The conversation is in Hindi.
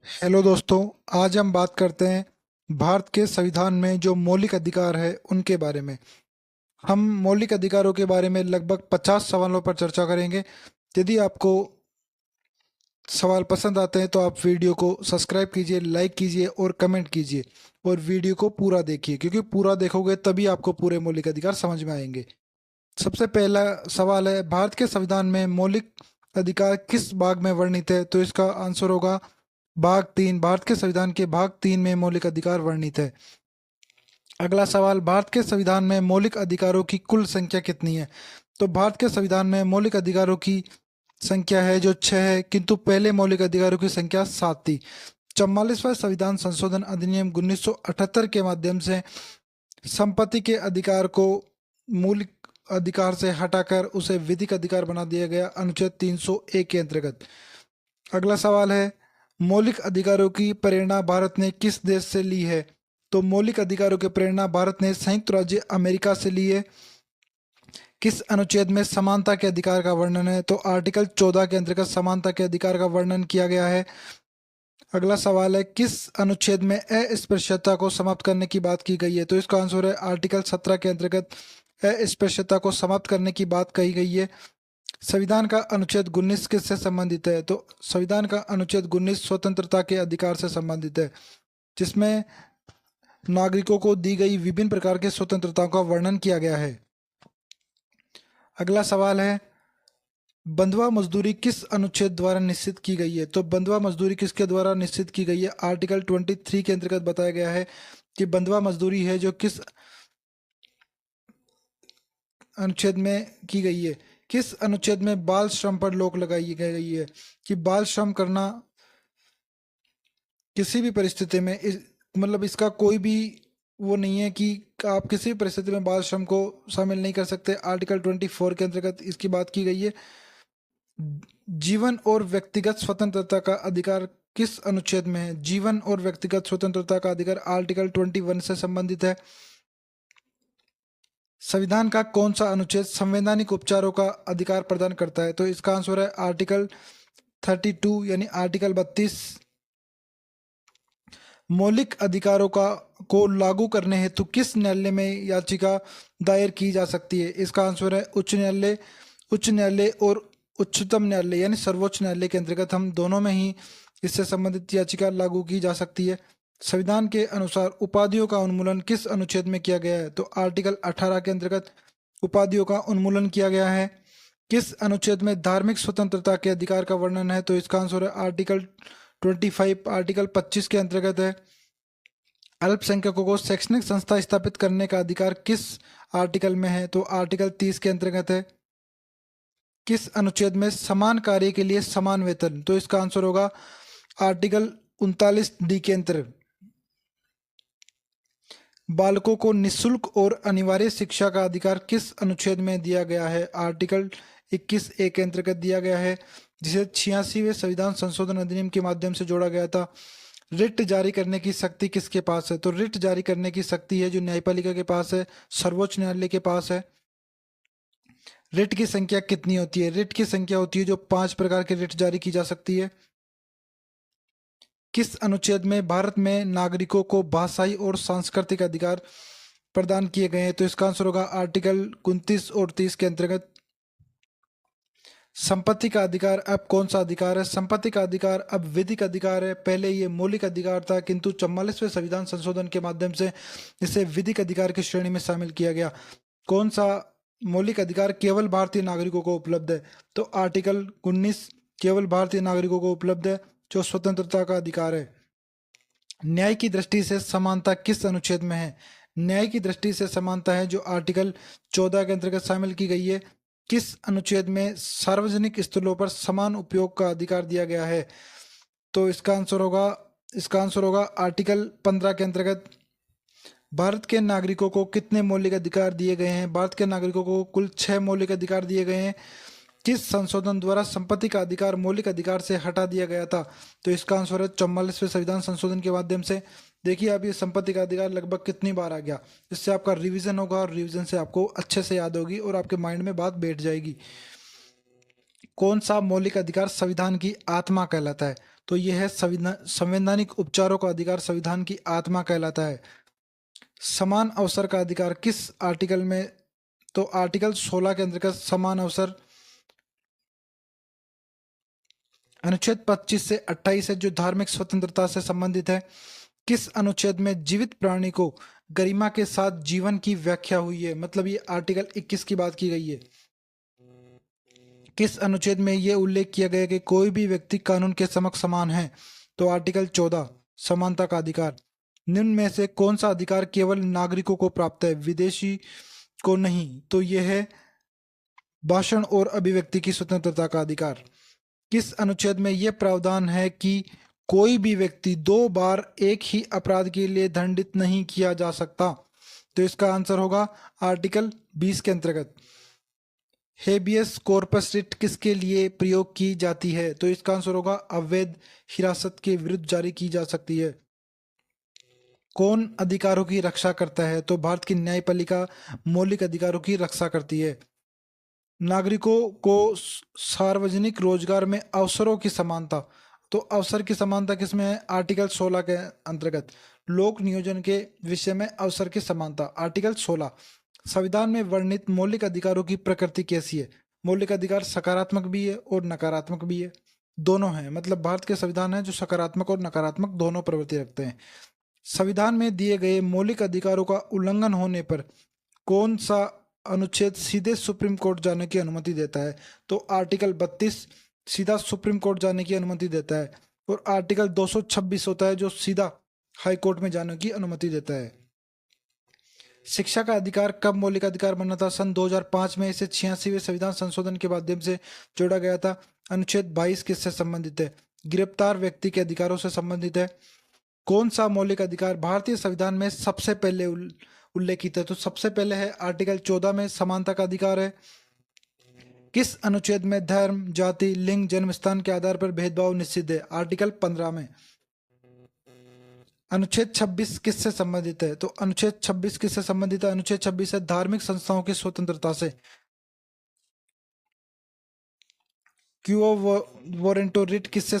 हेलो दोस्तों। आज हम बात करते हैं भारत के संविधान में जो मौलिक अधिकार है उनके बारे में। हम मौलिक अधिकारों के बारे में लगभग 50 सवालों पर चर्चा करेंगे। यदि आपको सवाल पसंद आते हैं तो आप वीडियो को सब्सक्राइब कीजिए, लाइक कीजिए और कमेंट कीजिए और वीडियो को पूरा देखिए, क्योंकि पूरा देखोगे तभी आपको पूरे मौलिक अधिकार समझ में आएंगे। सबसे पहला सवाल है, भारत के संविधान में मौलिक अधिकार किस भाग में वर्णित है? तो इसका आंसर होगा भाग 3। भारत के संविधान के भाग 3 में मौलिक अधिकार वर्णित है। अगला सवाल, भारत के संविधान में मौलिक अधिकारों की कुल संख्या कितनी है? तो भारत के संविधान में मौलिक अधिकारों की संख्या है जो 6 है, किंतु पहले मौलिक अधिकारों की संख्या 7 थी। 44वां संविधान संशोधन अधिनियम 1978 के माध्यम से संपत्ति के अधिकार को मौलिक अधिकार से हटाकर उसे विधिक अधिकार बना दिया गया, अनुच्छेद 301 के अंतर्गत। अगला सवाल है, मौलिक अधिकारों की प्रेरणा भारत ने किस देश से ली है? तो मौलिक अधिकारों की प्रेरणा भारत ने संयुक्त राज्य अमेरिका से ली है। किस अनुच्छेद में समानता के अधिकार का वर्णन है? तो आर्टिकल 14 के अंतर्गत समानता के अधिकार का वर्णन किया गया है। अगला सवाल है, किस अनुच्छेद में अस्पृश्यता को समाप्त करने की बात की गई है? तो इसका आंसर है आर्टिकल 17 के अंतर्गत अस्पृश्यता को समाप्त करने की बात कही गई है। संविधान का अनुच्छेद 19 किससे संबंधित है? तो संविधान का अनुच्छेद 19 स्वतंत्रता के अधिकार से संबंधित है, जिसमें नागरिकों को दी गई विभिन्न प्रकार के स्वतंत्रताओं का वर्णन किया गया है। अगला सवाल है, बंधुआ मजदूरी किस अनुच्छेद द्वारा निश्चित की गई है? तो बंधुआ मजदूरी किसके द्वारा निश्चित की गई है? आर्टिकल 23 के अंतर्गत बताया गया है कि बंधुआ मजदूरी है जो किस अनुच्छेद में की गई है। किस अनुच्छेद में बाल श्रम पर रोक लगाई गई है? कि बाल श्रम करना किसी भी परिस्थिति में मतलब इसका कोई भी वो नहीं है कि आप किसी भी परिस्थिति में बाल श्रम को शामिल नहीं कर सकते। आर्टिकल 24 के अंतर्गत इसकी बात की गई है। जीवन और व्यक्तिगत स्वतंत्रता का अधिकार किस अनुच्छेद में है? जीवन और व्यक्तिगत स्वतंत्रता का अधिकार आर्टिकल 21 से संबंधित है। संविधान का कौन सा अनुच्छेद संवैधानिक उपचारों का अधिकार प्रदान करता है? तो इसका आंसर है आर्टिकल 32 यानी आर्टिकल 32। मौलिक अधिकारों का को लागू करने हेतु किस न्यायालय में याचिका दायर की जा सकती है? इसका आंसर है उच्च न्यायालय और उच्चतम न्यायालय यानी सर्वोच्च न्यायालय के अंतर्गत हम दोनों में ही इससे संबंधित याचिका लागू की जा सकती है। संविधान के अनुसार उपाधियों का उन्मूलन किस अनुच्छेद में किया गया है? तो आर्टिकल 18 के अंतर्गत उपाधियों का उन्मूलन किया गया है। किस अनुच्छेद में धार्मिक स्वतंत्रता के अधिकार का वर्णन है? तो इसका आंसर है आर्टिकल 25 आर्टिकल 25 के अंतर्गत है। अल्पसंख्यकों को शैक्षणिक संस्था स्थापित करने का अधिकार किस आर्टिकल में है? तो आर्टिकल 30 के अंतर्गत है। किस अनुच्छेद में समान कार्य के लिए समान वेतन? तो इसका आंसर होगा आर्टिकल 39 डी के अंतर्गत। बालकों को निशुल्क और अनिवार्य शिक्षा का अधिकार किस अनुच्छेद में दिया गया है? आर्टिकल 21 ए के अंतर्गत दिया गया है, जिसे 86वें संविधान संशोधन अधिनियम के माध्यम से जोड़ा गया था। रिट जारी करने की शक्ति किसके पास है? तो रिट जारी करने की शक्ति है जो न्यायपालिका के पास है, सर्वोच्च न्यायालय के पास है। रिट की संख्या कितनी होती है? रिट की संख्या होती है जो 5 प्रकार के रिट जारी की जा सकती है। किस अनुच्छेद में भारत में नागरिकों को भाषाई और सांस्कृतिक अधिकार प्रदान किए गए हैं? तो इसका आंसर होगा आर्टिकल 29 और 30 के अंतर्गत। संपत्ति का अधिकार अब कौन सा अधिकार है? संपत्ति का अधिकार अब विधिक अधिकार है। पहले ये मौलिक अधिकार था, किंतु 44वें संविधान संशोधन के माध्यम से इसे विधिक अधिकार की श्रेणी में शामिल किया गया। कौन सा मौलिक अधिकार केवल भारतीय नागरिकों को उपलब्ध है? तो आर्टिकल 19 केवल भारतीय नागरिकों को उपलब्ध है, जो स्वतंत्रता का अधिकार है। न्याय की दृष्टि से समानता किस अनुच्छेद में है? न्याय की दृष्टि से समानता है जो आर्टिकल 14 के अंतर्गत शामिल की गई है। किस अनुच्छेद में सार्वजनिक स्थलों पर समान उपयोग का अधिकार दिया गया है? तो इसका आंसर होगा आर्टिकल 15 के अंतर्गत। भारत के नागरिकों को कितने मौलिक अधिकार दिए गए हैं? भारत के नागरिकों को कुल 6 मौलिक अधिकार दिए गए हैं। किस संशोधन द्वारा संपत्ति का अधिकार मौलिक अधिकार से हटा दिया गया था? तो इसका आंसर है 44वें संविधान संशोधन के माध्यम से। देखिए आप ये संपत्ति का अधिकार लगभग कितनी बार आ गया, इससे आपका रिवीजन होगा और रिवीजन से आपको अच्छे से याद होगी और आपके माइंड में बात बैठ जाएगी। कौन सा मौलिक अधिकार संविधान की आत्मा कहलाता है? तो यह है संवैधानिक उपचारों का अधिकार संविधान की आत्मा कहलाता है। समान अवसर का अधिकार किस आर्टिकल में? तो आर्टिकल 16 के अंतर्गत समान अवसर। अनुच्छेद 25 से 28 है जो धार्मिक स्वतंत्रता से संबंधित है। किस अनुच्छेद में जीवित प्राणी को गरिमा के साथ जीवन की व्याख्या हुई है? मतलब ये आर्टिकल 21 की बात की गई है। किस अनुच्छेद में यह उल्लेख किया गया कि कोई भी व्यक्ति कानून के समक्ष समान है? तो आर्टिकल 14 समानता का अधिकार। निम्न में से कौन सा अधिकार केवल नागरिकों को प्राप्त है, विदेशी को नहीं? तो यह है भाषण और अभिव्यक्ति की स्वतंत्रता का अधिकार। किस अनुच्छेद में यह प्रावधान है कि कोई भी व्यक्ति 2 बार एक ही अपराध के लिए दंडित नहीं किया जा सकता? तो इसका आंसर होगा आर्टिकल 20 के अंतर्गत। हेबियस कॉर्पस रिट किसके लिए प्रयोग की जाती है? तो इसका आंसर होगा अवैध हिरासत के विरुद्ध जारी की जा सकती है। कौन अधिकारों की रक्षा करता है? तो भारत की न्यायपालिका मौलिक अधिकारों की रक्षा करती है। नागरिकों को सार्वजनिक रोजगार में अवसरों की समानता। तो अवसर की समानता किसमें है? आर्टिकल 16 के अंतर्गत। लोक नियोजन के विषय में अवसर की समानता, आर्टिकल 16। संविधान में वर्णित मौलिक अधिकारों की प्रकृति कैसी है? मौलिक अधिकार सकारात्मक भी है और नकारात्मक भी है, दोनों है। मतलब भारत के संविधान है जो सकारात्मक और नकारात्मक दोनों प्रवृत्ति रखते हैं। संविधान में दिए गए मौलिक अधिकारों का उल्लंघन होने पर कौन सा अनुच्छेद सीधे सुप्रीम कोर्ट जाने की अनुमति देता है? तो आर्टिकल 32 सीधा सुप्रीम कोर्ट जाने की अनुमति देता है, और आर्टिकल 226 होता है जो सीधा हाई कोर्ट में जाने की अनुमति देता है। शिक्षा का अधिकार कब मौलिक अधिकार बना था? सन 2005 में इसे 86वें संविधान संशोधन के माध्यम से जोड़ा गया था। अनुच्छेद 22 किससे संबंधित है? गिरफ्तार व्यक्ति के अधिकारों से संबंधित है। कौन सा मौलिक अधिकार भारतीय संविधान में सबसे पहले उल्लेखित है? तो सबसे पहले है आर्टिकल 14 में समानता का अधिकार है। किस अनुच्छेद में धर्म, जाति, लिंग, जन्म स्थान के आधार पर भेदभाव निषिद्ध है? आर्टिकल 15 में। अनुच्छेद 26 किससे संबंधित है? तो अनुच्छेद 26 किससे संबंधित है? अनुच्छेद 26 है धार्मिक संस्थाओं की स्वतंत्रता से। क्यो वारंटो रिट किससे